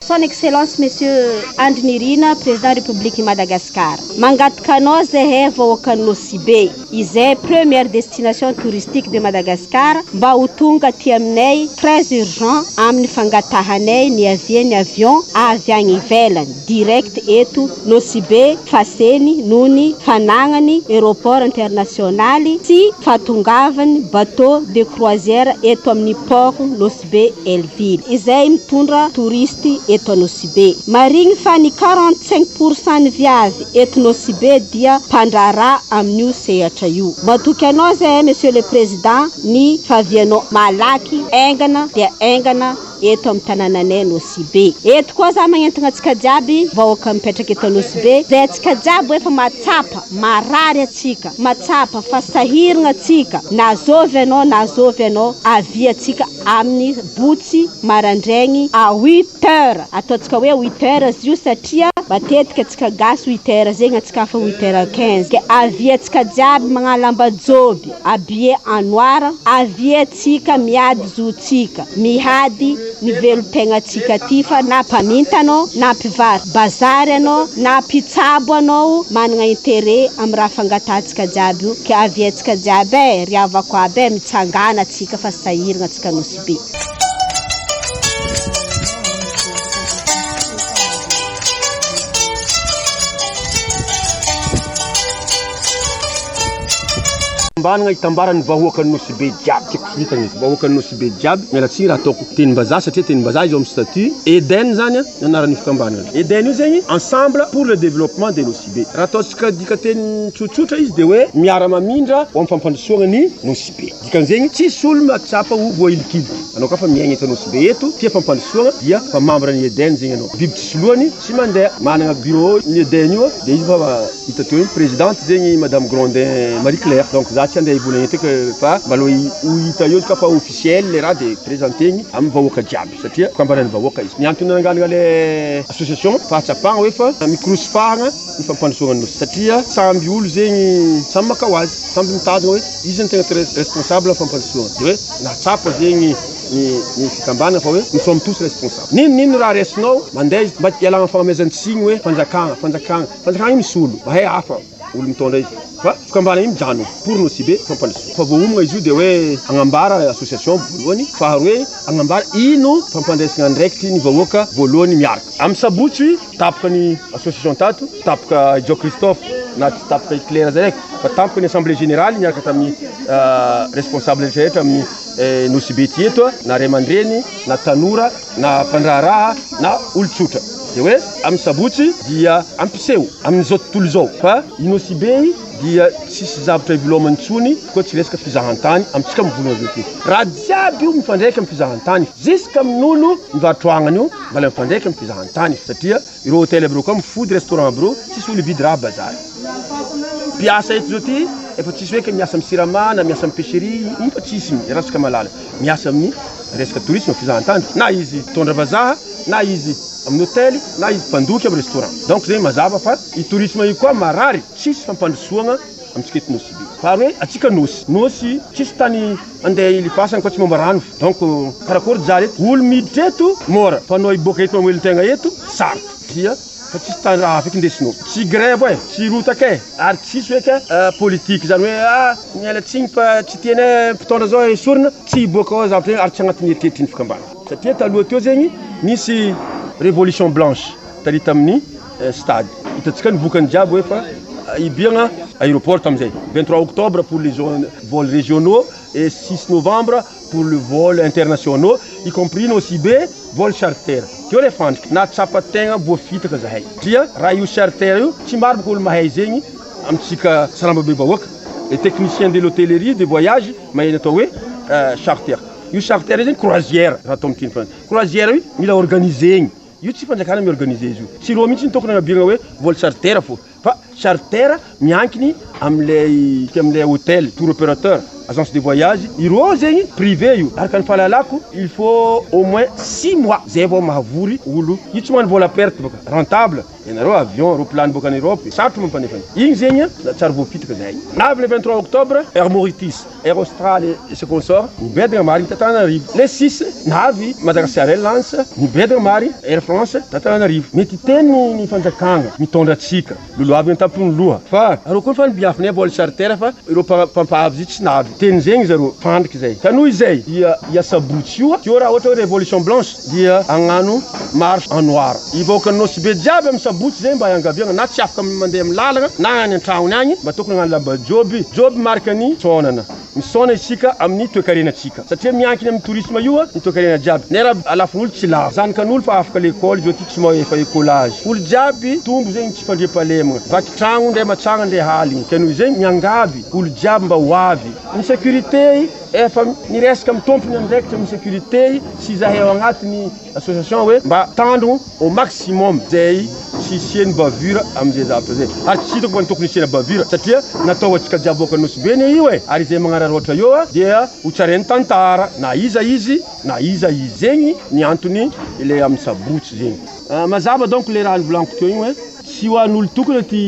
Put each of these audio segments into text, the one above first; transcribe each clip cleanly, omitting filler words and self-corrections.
Son Excellence Monsieur Andry Nirina, président République Madagascar. Mangataka zahay vahoaka Nosibe. Izay première destination touristique de Madagascar. Mba ho tonga aty aminay très urgent amin'ny fangatahanay ny avion avy any ivelany direct eto Nosibe faseny nony fanagnany aéroport internationaly sy fatongavany bateau de croisière eto amin'ny port Nosibe Elville. Izay mitondra touriste eto Nosibe. Marigny fa ny 45% ny viavy eto Nosibe dia mpandrara amin'io sehatra io. Matoky anao zahay Monsieur le Président ny favianao malaky aingana dia aingana eto amin'ny tanànanay Nosibe. Eto koa za magnentana antsika jiaby vahoaka mipetraka eto Nosibe. Zay antsika jiaby efa matsapa marary atsika, matsapa fa sahiragna atsika. Nazovy anao avy atsika amin'ny botsy marandraigny à 8 heures. Ataontsika hoe 8 heures io satria matetika atsika gasy 8 heures zegny atsika fa 8h15. Ke avy atsika jiaby magnalamba joby habillé en noir, avy atsika miady zotsika, mihady ny velotegna atsika ty fa na mpamintanao na mpivary bazary anao na mpitsabo anao manana intérêt amin'ny raha fangatahantsika jiaby io. Ke avy atsika jiaby ry havako aby mitsangana atsika fa sahiragna atsika Nosibe. Mbanagna itambarany vahoaka Nosibe jiaby. Tiako vitagny vahoaka Nosibe jiaby. Mialatsiny raha ataoko tenim-bazaha satria tenim-bazaha izy amin'ny statut Eden zany anaran'ny fikambanana. Eden io zegny ensemble pour le développement de Nosibe. Raha ataontsika dika teny tsotsotra izy de hoe miara mamindra ho amin'ny fampandrosoagna ny Nosibe. Dikan'zegny tsisy olo mahatsapa ho voahilikily. Anao ka fa miaigna eto Nosibe eto tia fampandrosoagna dia fa membre ny Eden zegny anao. Biby tsisy lohany tsy mandeha. Managna bureau ny Eden io de izy fa hita teo iny présidente zegny Madame Grondin Marie Claire. Donc za tsy andeha hivolagna eto fa mbalo hita eo ka fa officiel le raha de présentegny amin'ny vahoaka jiaby satria fikambanan'ny vahoaka izy. Miantony nangalana le association fahatsapagna hoe fa mikrosifahagna ny fampandrosoagna ny satria samby olo zegny samy maka ho azy, samby mitadina hoe izy ny tegna responsable amin'ny fampandrosoagna. De hoe natsapa zegny ny fikambana fa hoe nous sommes tous responsables. Nino raha resinao mandeha izy mba ialagna fagnamezan-tsigny hoe fanjakagna misy olo mahay hafa olo mitondra izy. Fa fikambana iny mijano pour Nosibe fampandrosoagna. Fa voahomagna izy io de hoe agnambara association voalohany, faharoe agnambara ino fampandraisagna ndraiky ny vahoaka voalohany miaraka. Amin'ny sabotsy tapaka ny association tato, tapaka Jo Christophe na tsy tapaka Claire direct, fa tapaka ny assemblée générale miaraka tamin'ny responsable rehetra amin'ny Nosibe ty eto na ray aman-dreny na tanora na mpandraharaha na olo-tsotra. De hoe amin'ny sabotsy dia ampiseho amin'izao tontolo izao fa i Nosibe dia tsisy zavatra ivelomany tsony koa tsy resaka fizahantany amintsika mivolagna avy ety. Raha jiaby io mifandraika amin'ny fizahantany jusqu'à amin'olo mivarotroagnany io mbala mifandraika amin'ny fizahantany satria ireo hôtel aby reo koa mifody restaurant aby reo tsisy olo hividy raha bazary. Piasa eto zao ty efa tsisy hoe miasa amin'ny siramana, miasa amin'ny pêcherie, iny fa tsisy raha tsika malala. Miasa amin'ny resaka tourisme fizahantany, na izy tondra vazaha, na izy amin'ny hôtel, na izy mpandoky amin'ny restaurant. Donc zegny mazava fa i tourisme io koa marary tsisy fampandrosoagna amintsika eto Nosibe. Fa hoe atsika nosy tsisy tany andeha ilipasana koa tsy momba rano. Donc karakory jary eto olo miditra eto mora fa anao iboaka eto mamoelintegna eto sarotro dia fa tsisy tany raha afaka indesinao. Tsy grève tsy rotaka ary tsisy hoe politique zany hoe miala tsigny fa tsy tianay mpitondra zao esorina tsy iboaka ao zavatra ary tsy agnatin'ny eritreritry ny fikambana. Satria taloha teo zegny nisy révolution blanche tarita amin'ny stade. Hitantsika ny vokany jiaby hoe fa ibiagna aéroport tamizay 23 octobre pour les vols régionaux et 6 novembre pour le vol internationaux y compris Nosibe vol charter. Teo le fandriky na tsapa tegna voafitaka zahay. Tria raha io charter io tsy maro boko olo mahay zegny amitsika salambabe vahoaka. Les techniciens de l'hôtellerie de voyage maheno atao hoe charter. Io charter zegny croisière raha atao miteny fa croisière io mila organisegny. Io tsy fanjakana miorganiser izy io. Tsy roa mihitsy tokony anabiagna hoe vol charter fo. Fa charter miankiny am'lay hôtel, tour opérateur, agence de voyage, ireo zegny privé io. Araka ny fahalalako, il faut au moins 6 mois zay vao mahavory olo. Io tsy magnano vola perte baka, rentable. ianareo avion roplan boka en Europe sarotro mampanefany igny zegny tsara voapitaka zay navy le 23 octobre Air Mauritius Air Austral et ce consort nibedagna mari Tatananarivo le 6 navy Madagascar Airlines nibedagna mari Air France Tatananarivo mety teny ny fanjakagna mitondra atsika lolo avy tampony loha fa arô koa fa nibiafiny vol charter fa ireo pampavy zy tsy navy teny zegny zareo fandriky zay tanoy zay ia sabotsy io teo raha ohatra révolution blanche dia agnano marche en noir ivoaka nosy be jiaby amin'ny sabotsy zay mba iangaviagna na tsy afaka mandeha amin'ny lalagna na any an-tragnony agny mba tokony agnano lamba joby marka ny tsonana misona isika amin'ny toekarenatsika satria miankiny amin'ny tourisme io ny toekarena jiaby nera alafon'olo tsy lava zanakan'olo fa afaka l'école izy ty tsy maefa écolage olo jiaby tombo zegny tsy fandriampalemagna vaky tragno ndray matsagna ndray haligny kanoy zegny miangavy olo jiaby mba ho avy ny sécurité efa niresaka amin'ny tompony andraikitra amin'ny sécurité sy zahay ao agnatiny association hoe mba tandrogno au maximum zay tsy isiany bavure am'izay zavatra zay ary tsy hitako fa ny tokony isiana bavure satria natao atsika jiaby boaka Nosy Be io ary zay magnararoatra io dia hotsarainy tantara na iza izy zegny ny antony ile amin'ny sabotsy zegny mazava donc le raha nivolaniko teo igny hoe tsy ho an'olo tokony ty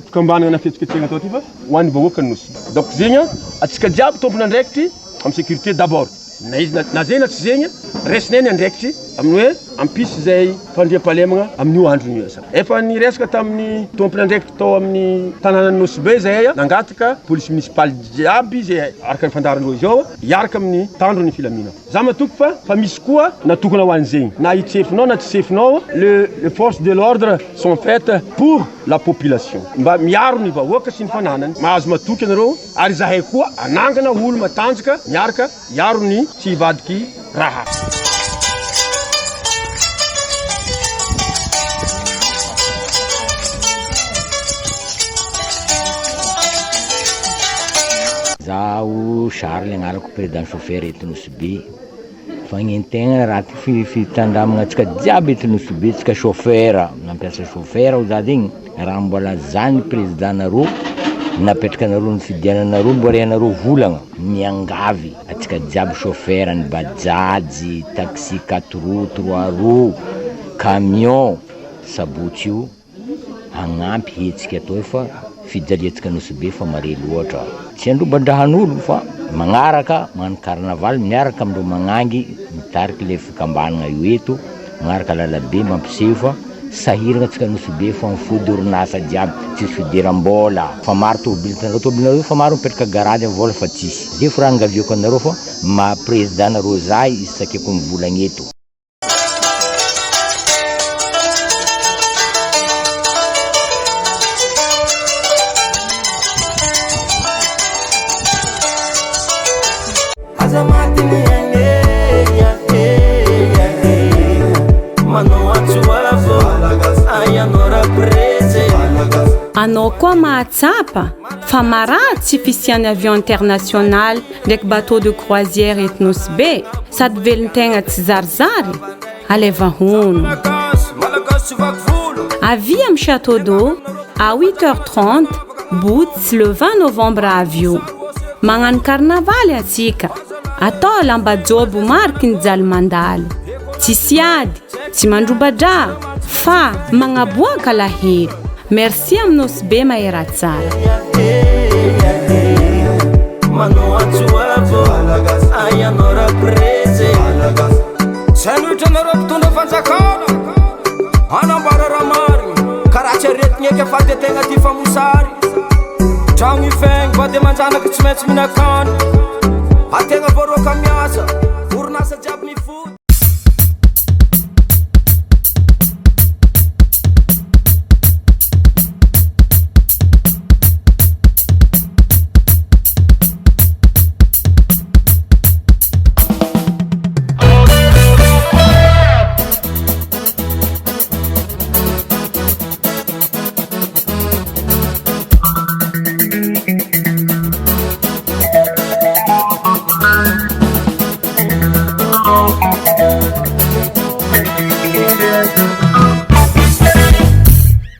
fikambanana na fihetsiketsegna atao ty fa ho an'ny vahoaka Nosy Be donc zegny atsika jiaby tompony andraikitry amin'ny sécurité d'abord na izy na zegny na tsy zegny resinay ny andraikitry amin'ny hoe ampisy zay fandriampalemagna amin'io andron'io asa efa niresaka tamin'ny tompony andraikitry tao amin'ny tanàna Nosy Be zay nangataka police municipale jiaby zay araka ny fandaharandreo izy ao iaraka amin'ny tandrony filamina za matoky fa misy koa natokana ho an'zegny na itsefinao na tsy sefinao les forces de l'ordre sont faites pour la population mba miaro ny vahoaka sy ny fananany mahazo matoky anareo ary zahay koa anangana olo matanjaka miaraka iaro ny tsy hivadiky raha zaho Charles agnarako président chauffeur eto Nosy Be fagnentegna raha ty fitandramagna atsika jiaby eto Nosy Be tsika chauffeur nampiasa chauffeur ho za zegny raha mbola zany président nareo napetraka nareo ny fidiananareo mbo arianareo volagna miangavy atsika jiaby chauffeur ny bajajy taxi 4 roues 3 roues camion sabotsy io agnampy hetsika atao fa fijaliatsika Nosy Be fa mare loatra tsy androbandrahan'olo fa magnaraka magnano carnaval miaraka amindreo magnangy mitariky le fikambanagna io eto magnaraka lalabe mampiseho fa sahiragna atsika Nosy Be fa mifody orinasa jiaby tsisy fidiram-bola fa maro tomobilinareo fa maro mipetraka garage amin'ny vola fa tsisy zay fa raha angaviako anareo fa ma président nareo zay izy sakeko mivolagna eto anao koa mahatsapa fa maratsy fisiany avion international ndraiky bateau de croisière eto Nosy Be sady velon-tegna tsy zarizary aleva hono avia amin'ny château d'eau à 8h30 boots le 20 novembre avio magnano carnaval atsika atao lamba jobo marky ny jaly mandalo tsy siady tsy mandrobadra fa magnaboaka lahery merci am Nosy Be mahera tsara ayanora preze sanutra nareo mpitondra fanjakana anambara raha marigny karaha tsy aretigny eky afady ategna ty famosary tragno ifegny vady manjanaky tsy maintsy minakany ategna voaroaka miasa orinasa jiaby mifody